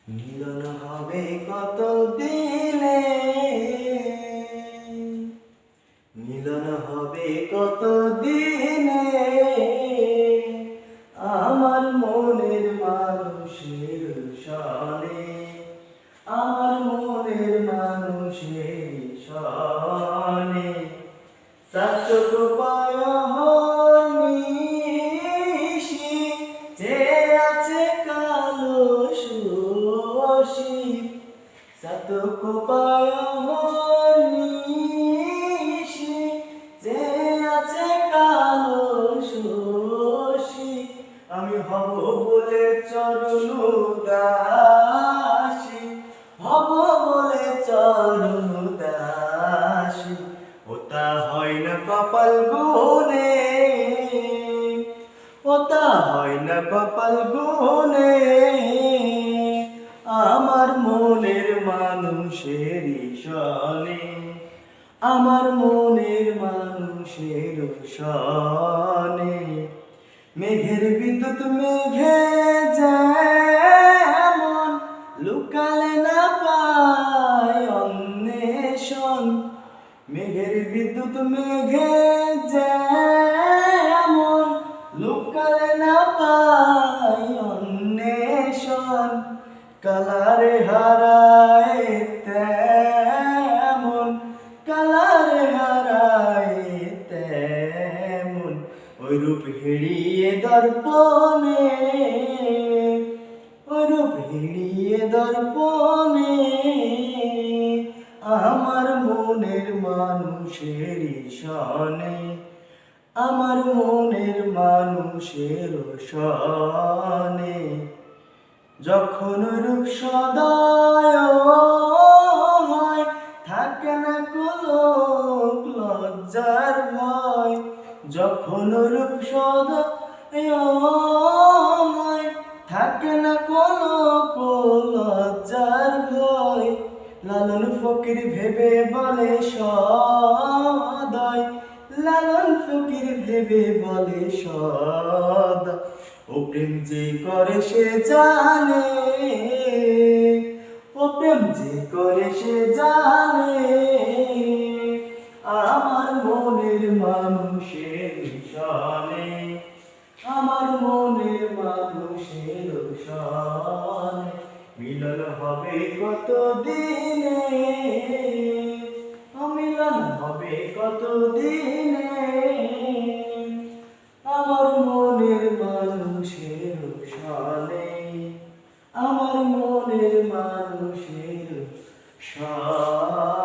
মিলন হবে কত দিনে, মিলন হবে কত দিনে, আমার মনের মানুষের সনে, আমার মনের মানুষের সনে। সাতক পায় নিশি, যে আছে কালো শশী, সাতক পায় নিশি, যে আছে কালো শশী। আমি হব বলে চরণ দাসী, হব বলে চরণ দাসী। ওটা হয় না কপাল গুনে, ওটা হয় না কপাল গুনে, আমার মনের মানুষের সনে, আমার মনের মানুষের সনে। মেঘের বিদ্যুৎ মেঘে যেমন, লুকালে না পায় অন্বেষণ। মেঘের বিদ্যুৎ মেঘে যেমন, লুকালে না পায় অন্বেষণ। কালারে হারায় তেমন, কালারে হারায় তেমন, ওই রূপ হেরিয়ে দর্পণে, ওই রূপ হেরিয়ে দর্পণে, আমার মনের মানুষের সনে, আমার মনের মানুষের সনে। যখন রূপ সদয় হয়, থাকে না কোনো লজ্জার ভয়। যখন রূপ সদয় হয়, থাকে না কোনো লজ্জার ভয়। লালন ফকির ভেবে বলে সদয়, লালন ফকির ভেবে বলে সদয়। ও প্রেম যে করে সে জানে, ও প্রেম যে করে সে জানে, আমার মনের মানুষের সনে, আমার মনের মানুষের সনে। মিলন হবে কত দিনে, মিলন হবে কত দিনে, আমার মনের মানুষের সনে, আমার মনের মানুষের সনে।